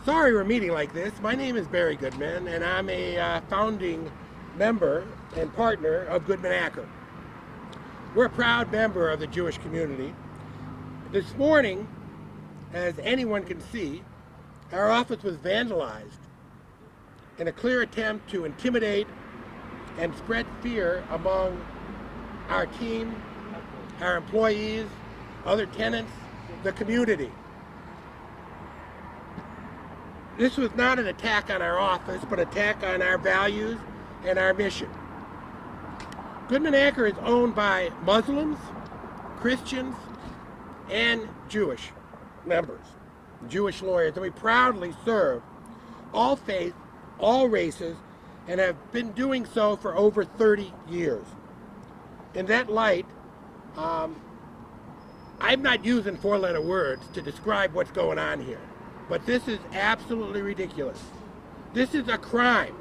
sorry we're meeting like this. My name is Barry Goodman, and I'm a founding member and partner of Goodman Acker. We're a proud member of the Jewish community. This morning, as anyone can see, our office was vandalized in a clear attempt to intimidate and spread fear among our team, our employees, other tenants, the community. This was not an attack on our office, but an attack on our values and our mission. Goodman Acker is owned by Muslims, Christians, and Jewish members, Jewish lawyers, and we proudly serve all faiths, all races, and have been doing so for over 30 years. In that light, I'm not using four-letter words to describe what's going on here, but this is absolutely ridiculous. This is a crime.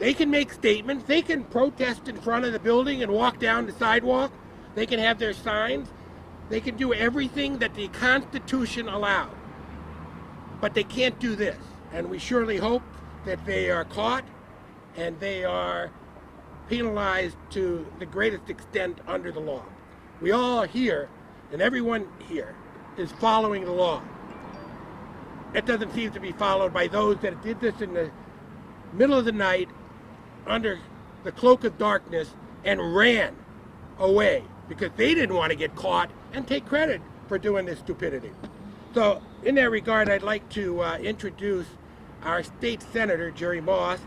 They can make statements, they can protest in front of the building and walk down the sidewalk, they can have their signs, they can do everything that the Constitution allows, but they can't do this. And we surely hope that they are caught and they are penalized to the greatest extent under the law. We all are here, and everyone here is following the law. That doesn't seem to be followed by those that did this in the middle of the night under the cloak of darkness and ran away because they didn't want to get caught and take credit for doing this stupidity. So in that regard, I'd like to introduce our state senator, Jerry Moss.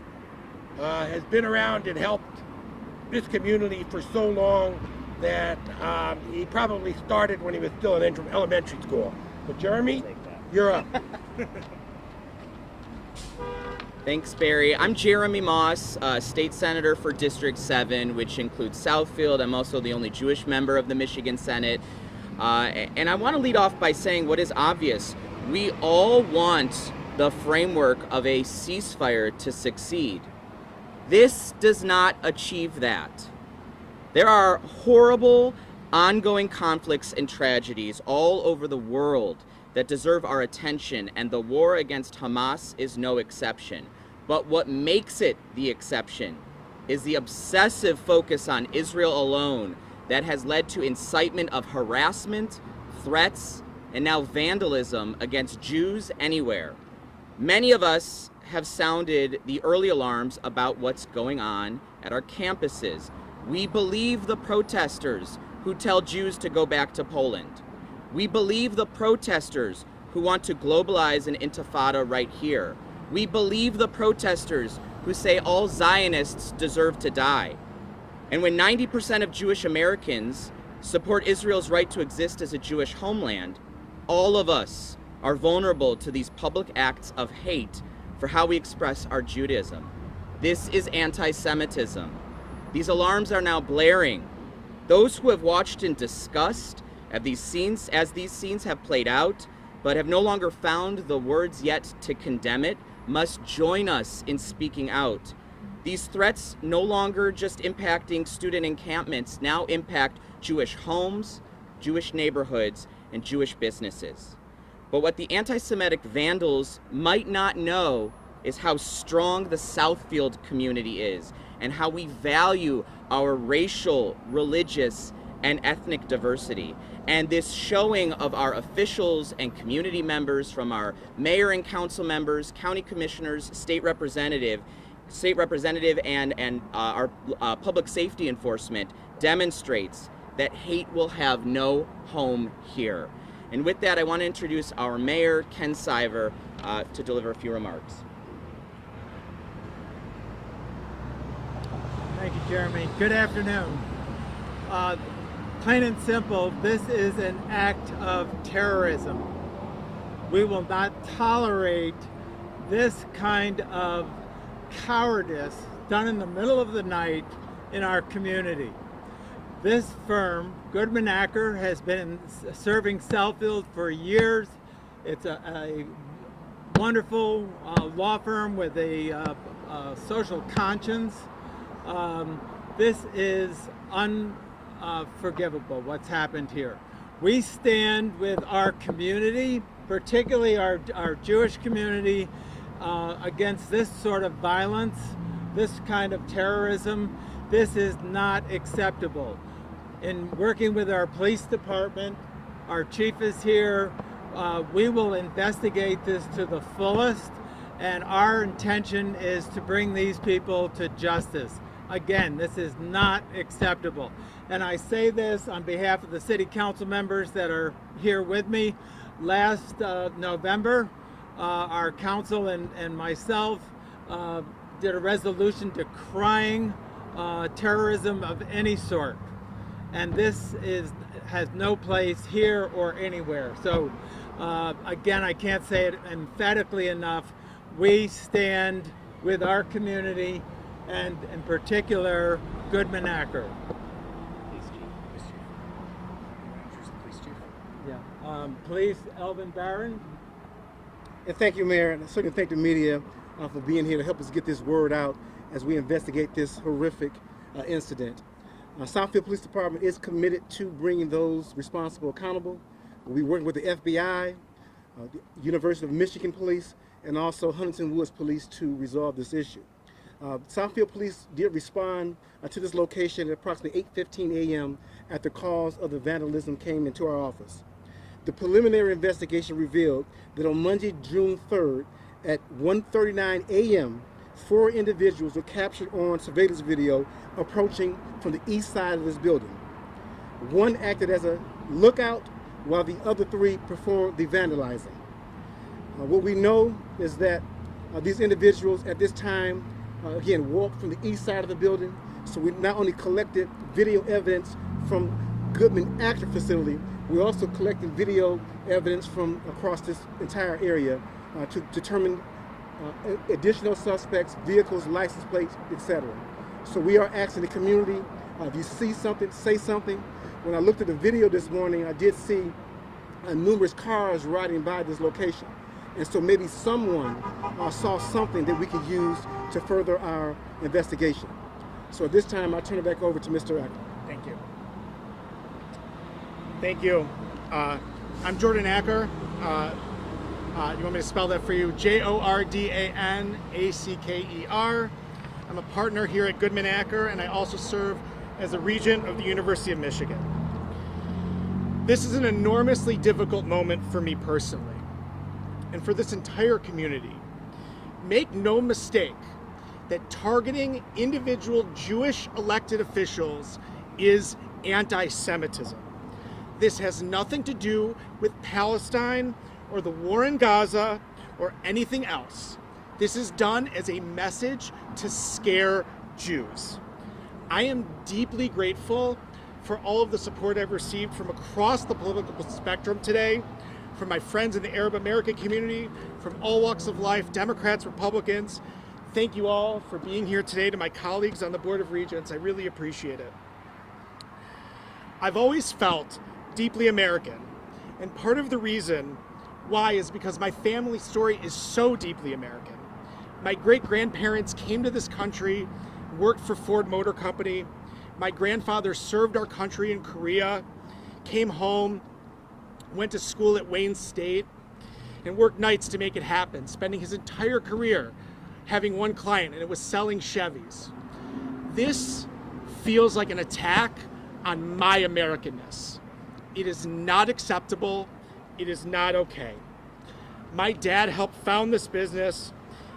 Has been around and helped this community for so long that he probably started when he was still in elementary school. But Jeremy, you're up. Thanks, Barry. I'm Jeremy Moss, State Senator for District 7, which includes Southfield. I'm also the only Jewish member of the Michigan Senate. And I want to lead off by saying what is obvious. We all want the framework of a ceasefire to succeed. This does not achieve that. There are horrible, ongoing conflicts and tragedies all over the world that deserve our attention, and the war against Hamas is no exception. But what makes it the exception is the obsessive focus on Israel alone that has led to incitement of harassment, threats, and now vandalism against Jews anywhere. Many of us have sounded the early alarms about what's going on at our campuses. We believe the protesters who tell Jews to go back to Poland. We believe the protesters who want to globalize an intifada right here. We believe the protesters who say all Zionists deserve to die. And when 90% of Jewish Americans support Israel's right to exist as a Jewish homeland, all of us are vulnerable to these public acts of hate for how we express our Judaism. This is anti-Semitism. These alarms are now blaring. Those who have watched in disgust as these scenes have played out, but have no longer found the words yet to condemn it, must join us in speaking out. These threats no longer just impacting student encampments, now impact Jewish homes, Jewish neighborhoods, and Jewish businesses. But what the anti-Semitic vandals might not know is how strong the Southfield community is and how we value our racial, religious, and ethnic diversity. And this showing of our officials and community members, from our mayor and council members, county commissioners, state representative, and our public safety enforcement demonstrates that hate will have no home here. And with that, I want to introduce our mayor, Ken Siver, to deliver a few remarks. Thank you, Jeremy. Good afternoon. Plain and simple, this is an act of terrorism. We will not tolerate this kind of cowardice done in the middle of the night in our community. This firm, Goodman Acker, has been serving Southfield for years. It's a wonderful law firm with a social conscience. This is unforgivable, what's happened here. We stand with our community particularly our Jewish community, against this sort of violence, this kind of terrorism. This is not acceptable. In working with our police department, our chief is here, we will investigate this to the fullest, and our intention is to bring these people to justice. Again, this is not acceptable. And I say this on behalf of the city council members that are here with me. Last November, our council and myself did a resolution decrying terrorism of any sort. And this has no place here or anywhere. So again, I can't say it emphatically enough. We stand with our community, and in particular, Goodman Acker. Yeah. Police Elvin Barron. And thank you, Mayor, and I certainly thank the media for being here to help us get this word out as we investigate this horrific incident. Southfield Police Department is committed to bringing those responsible accountable. We'll be working with the FBI, the University of Michigan Police, and also Huntington Woods Police to resolve this issue. Southfield Police did respond to this location at approximately 8:15 a.m. after calls of the vandalism came into our office. The preliminary investigation revealed that on Monday, June 3rd, at 1:39 a.m., 4 individuals were captured on surveillance video approaching from the east side of this building. One acted as a lookout while the other 3 performed the vandalizing. What we know is that these individuals at this time, again, walked from the east side of the building. So we not only collected video evidence from Goodman Acker facility, we also collected video evidence from across this entire area to determine additional suspects, vehicles, license plates, etc. So we are asking the community, if you see something, say something. When I looked at the video this morning, I did see numerous cars riding by this location. And so maybe someone saw something that we could use to further our investigation. So at this time, I turn it back over to Mr. Acker. Thank you. Thank you. I'm Jordan Acker. You want me to spell that for you? Jordan Acker. I'm a partner here at Goodman Acker, and I also serve as a regent of the University of Michigan. This is an enormously difficult moment for me personally, and for this entire community. Make no mistake that targeting individual Jewish elected officials is anti-Semitism. This has nothing to do with Palestine or the war in Gaza or anything else. This is done as a message to scare Jews. I am deeply grateful for all of the support I've received from across the political spectrum today, from my friends in the Arab American community, from all walks of life, Democrats, Republicans. Thank you all for being here today. To my colleagues on the Board of Regents, I really appreciate it. I've always felt deeply American, and part of the reason why is because my family story is so deeply American. My great-grandparents came to this country, worked for Ford Motor Company. My grandfather served our country in Korea, came home, went to school at Wayne State, and worked nights to make it happen, spending his entire career having one client, and it was selling Chevys. This feels like an attack on my Americanness. It is not acceptable. It is not okay. My dad helped found this business,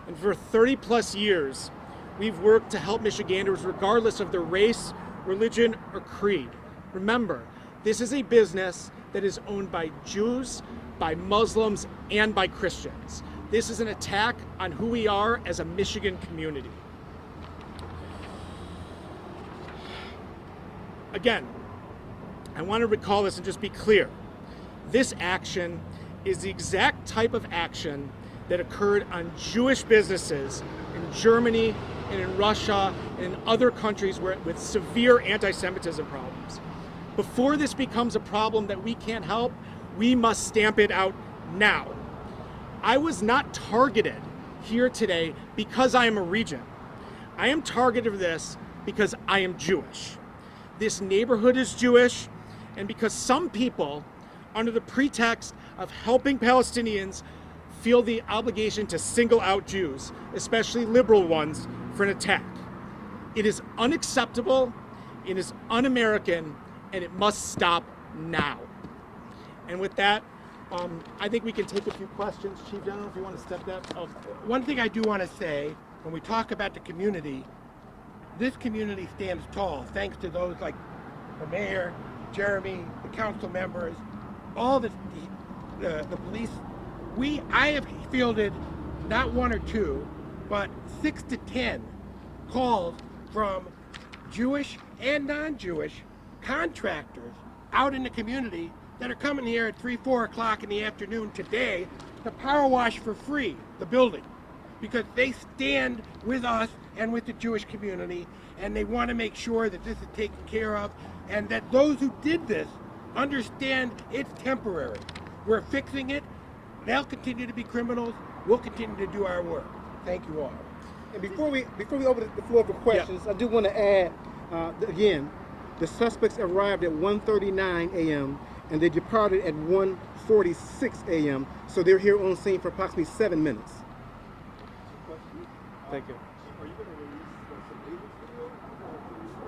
and for 30 plus years, we've worked to help Michiganders regardless of their race, religion, or creed. Remember, this is a business that is owned by Jews, by Muslims, and by Christians. This is an attack on who we are as a Michigan community. Again, I want to recall this and just be clear. This action is the exact type of action that occurred on Jewish businesses in Germany and in Russia and in other countries with severe anti-Semitism problems. Before this becomes a problem that we can't help, we must stamp it out now. I was not targeted here today because I am a regent. I am targeted for this because I am Jewish. This neighborhood is Jewish, and because some people under the pretext of helping Palestinians feel the obligation to single out Jews, especially liberal ones, for an attack. It is unacceptable, it is un-American, and it must stop now. And with that, I think we can take a few questions. Chief, I don't know if you want to step that up. One thing I do want to say, when we talk about the community, this community stands tall thanks to those like the mayor, Jeremy, the council members, all the police. I have fielded not one or two, but 6 to 10 calls from Jewish and non-Jewish contractors out in the community that are coming here at 3, 4 o'clock in the afternoon today to power wash for free the building, because they stand with us and with the Jewish community, and they want to make sure that this is taken care of, and that those who did this understand it's temporary. We're fixing it. They'll continue to be criminals. We'll continue to do our work. Thank you all. And before we open the floor for questions, I do want to add, again, the suspects arrived at 1:39 a.m. and they departed at 1:46 a.m. So they're here on scene for approximately 7 minutes. Thank you. Are you going to release some video?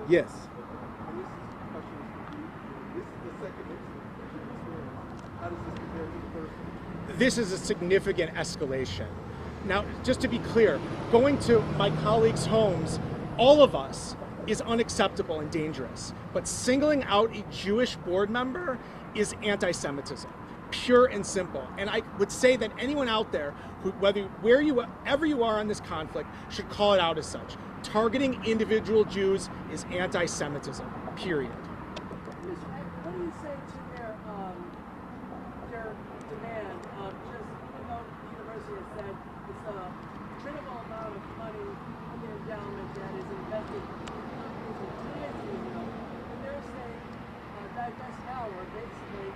Yes. And this is the second incident. How does this compare to the first one? This is a significant escalation. Now, just to be clear, going to my colleagues' homes, all of us, is unacceptable and dangerous. But singling out a Jewish board member is anti-Semitism, pure and simple. And I would say that anyone out there, wherever you are in this conflict, should call it out as such. Targeting individual Jews is anti-Semitism, period. What do you say to their demand of just, even though the university has said it's a minimal amount of money in the endowment that is invested when they're saying divest now, or basically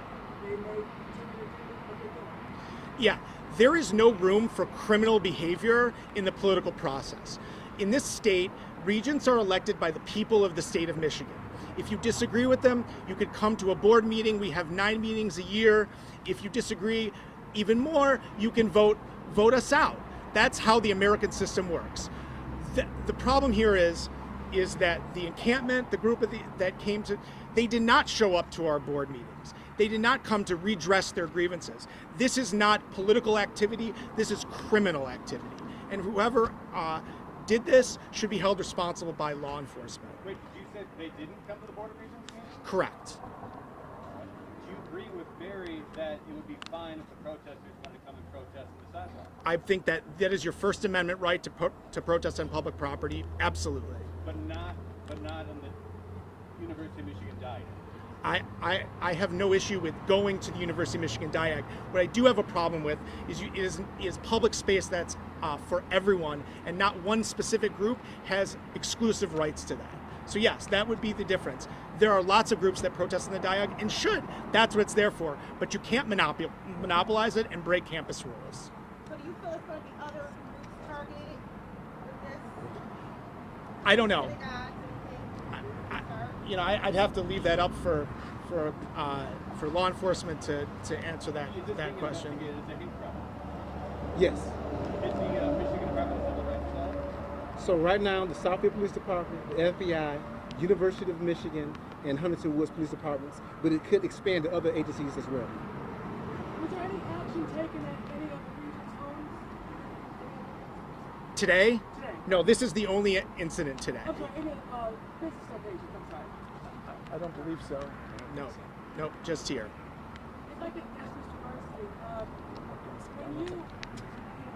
they may continue to do what they're doing? Yeah, there is no room for criminal behavior in the political process. In this state, regents are elected by the people of the state of Michigan. If you disagree with them, you could come to a board meeting. We have 9 meetings a year. If you disagree even more, you can vote us out. That's how the American system works. The problem here is that the encampment, the group that came to, they did not show up to our board meetings. They did not come to redress their grievances. This is not political activity, this is criminal activity. And whoever did this should be held responsible by law enforcement. Wait, you said they didn't come to the Board of Regents meeting? Correct. Do you agree with Barry that it would be fine if the protesters wanted to come and protest on the sidewalk? I think that is your First Amendment right to protest on public property, absolutely. But not on the University of Michigan diet. I have no issue with going to the University of Michigan Diag. What I do have a problem with is public space that's for everyone, and not one specific group has exclusive rights to that. So yes, that would be the difference. There are lots of groups that protest in the Diag and should. That's what it's there for. But you can't monopolize it and break campus rules. So do you feel it's going to be other groups targeted with this? I don't know. I'd have to leave that up for law enforcement to answer that question. Is a hate crime? Yes. Is the Michigan Department of Civil Rights involved? So right now, the Southfield Police Department, the FBI, University of Michigan, and Huntington Woods Police Departments, but it could expand to other agencies as well. Was there any action taken at any of the regents' homes? Today? Today. No, this is the only incident today. I'm sorry, any business locations, I'm sorry. I don't believe so. No, just here. If I could ask Mr. Bernstein,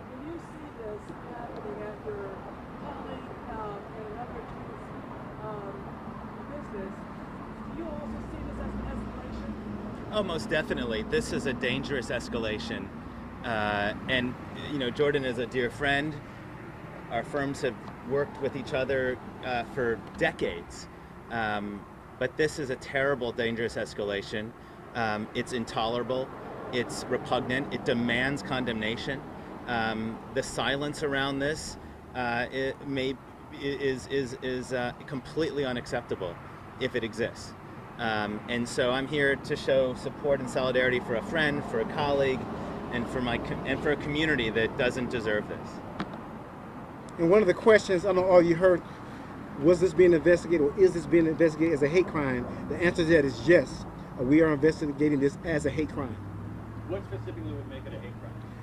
when you see this happening at your colleague and another business, do you also see this as an escalation? Oh, most definitely. This is a dangerous escalation. And, Jordan is a dear friend. Our firms have worked with each other for decades. But this is a terrible, dangerous escalation. It's intolerable. It's repugnant. It demands condemnation. The silence around this is completely unacceptable if it exists. And so I'm here to show support and solidarity for a friend, for a colleague, and for a community that doesn't deserve this. And one of the questions, I don't know all you heard, was this being investigated or is this being investigated as a hate crime? The answer to that is yes. We are investigating this as a hate crime. What specifically would make it a hate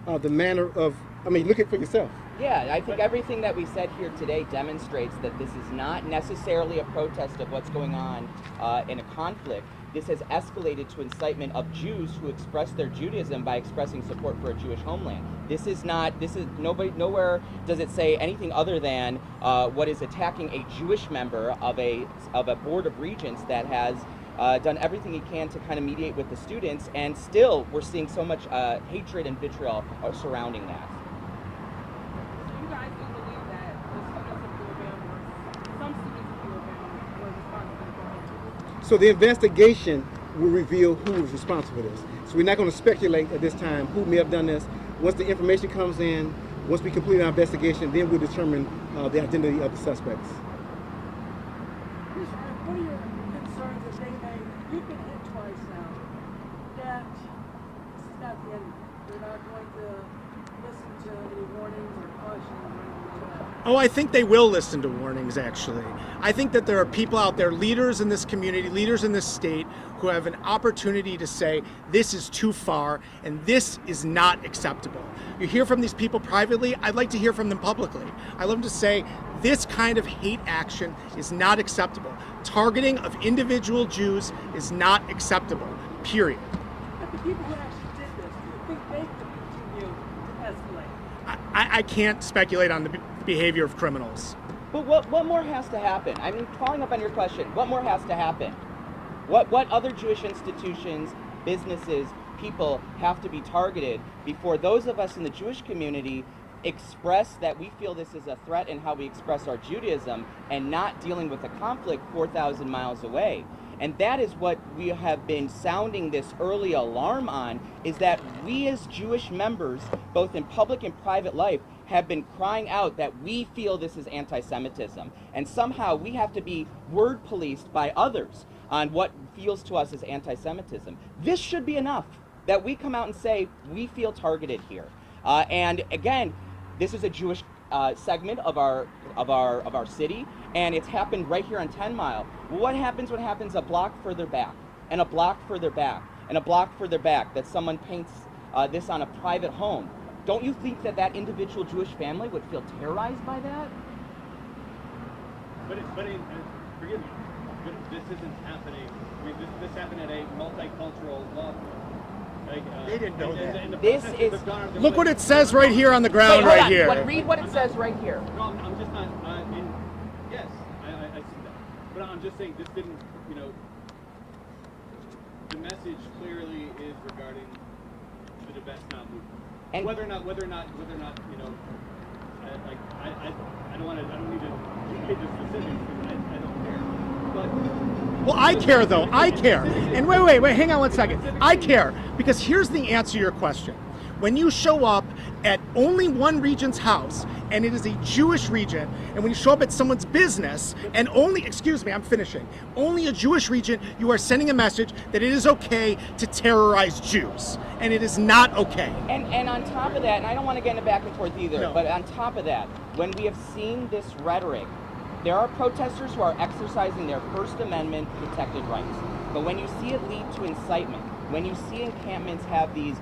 crime? The manner of, I mean, look at it for yourself. Yeah, I think everything that we said here today demonstrates that this is not necessarily a protest of what's going on in a conflict. This has escalated to incitement of Jews who express their Judaism by expressing support for a Jewish homeland. Nowhere does it say anything other than what is attacking a Jewish member of a board of regents that has done everything he can to kind of mediate with the students, and still we're seeing so much hatred and vitriol surrounding that. So you guys do believe that the students of U-M some students of U-M were responsible for it? So the investigation will reveal who was responsible for this. So we're not going to speculate at this time who may have done this. Once the information comes in, once we complete our investigation, then we'll determine the identity of the suspects. What are your concerns that they may, you've been hit twice now, that this is not the end of it? They're not going to listen to any warnings or cautions or anything like that? Oh, I think they will listen to warnings, actually. I think that there are people out there, leaders in this community, leaders in this state, who have an opportunity to say, this is too far and this is not acceptable. You hear from these people privately, I'd like to hear from them publicly. I love them to say, this kind of hate action is not acceptable. Targeting of individual Jews is not acceptable, period. But the people who actually did this, do you think they could continue to escalate? I can't speculate on the behavior of criminals. But what more has to happen? I mean, following up on your question, what more has to happen? What other Jewish institutions, businesses, people have to be targeted before those of us in the Jewish community express that we feel this is a threat in how we express our Judaism and not dealing with a conflict 4,000 miles away? And that is what we have been sounding this early alarm on, is that we as Jewish members, both in public and private life, have been crying out that we feel this is anti-Semitism. And somehow we have to be word policed by others on what feels to us as anti-Semitism. This should be enough, that we come out and say, we feel targeted here. And again, this is a Jewish segment of our city, and it's happened right here on 10 Mile. Well, what happens when it happens a block further back, and a block further back, and a block further back, that someone paints this on a private home? Don't you think that that individual Jewish family would feel terrorized by that? But forgive me, but this isn't happening. I mean, this happened at a multicultural level. Like, They didn't know that. and the This protesters is- have gone out of their Look way- what it says right here on the ground, Wait, hold right on. here. Read what it says right here. No, I'm just not. Yes, I see that. But I'm just saying this didn't. The message clearly is regarding the Divest Now movement. And whether or not, I don't need to get the specifics because I don't care. But Well, I care though, I care. And wait, hang on one second. I care because here's the answer to your question. When you show up at only one regent's house, and it is a Jewish regent, and when you show up at someone's business, and only a Jewish regent, you are sending a message that it is okay to terrorize Jews. And it is not okay. And on top of that, and I don't want to get into back and forth either, No. but on top of that, when we have seen this rhetoric, there are protesters who are exercising their First Amendment protected rights. But when you see it lead to incitement, when you see encampments have these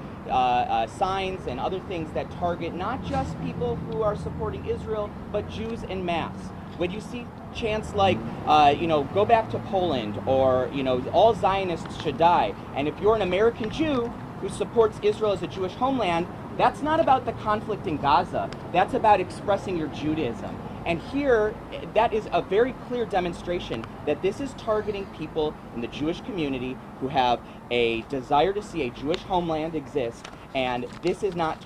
signs and other things that target not just people who are supporting Israel, but Jews en masse. When you see chants like, go back to Poland, or, all Zionists should die. And if you're an American Jew who supports Israel as a Jewish homeland, that's not about the conflict in Gaza. That's about expressing your Judaism. And here, that is a very clear demonstration that this is targeting people in the Jewish community who have a desire to see a Jewish homeland exist, and this is not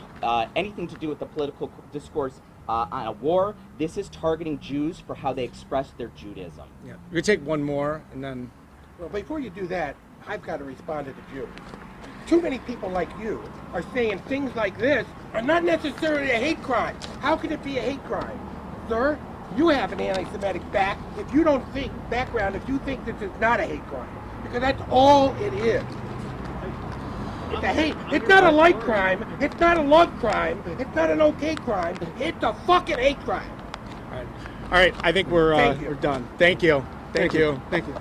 anything to do with the political discourse on a war. This is targeting Jews for how they express their Judaism. Yeah. We take one more, and then. Well, before you do that, I've got to respond to the Jews. Too many people like you are saying things like this are not necessarily a hate crime. How can it be a hate crime? Sir, you have an anti-Semitic background if you think this is not a hate crime. because that's all it is. It's a hate. It's not a like crime. It's not a love crime. It's not an okay crime. It's a fucking hate crime. All right, I think we're Thank you. done. Thank you. Thank you. Thank you.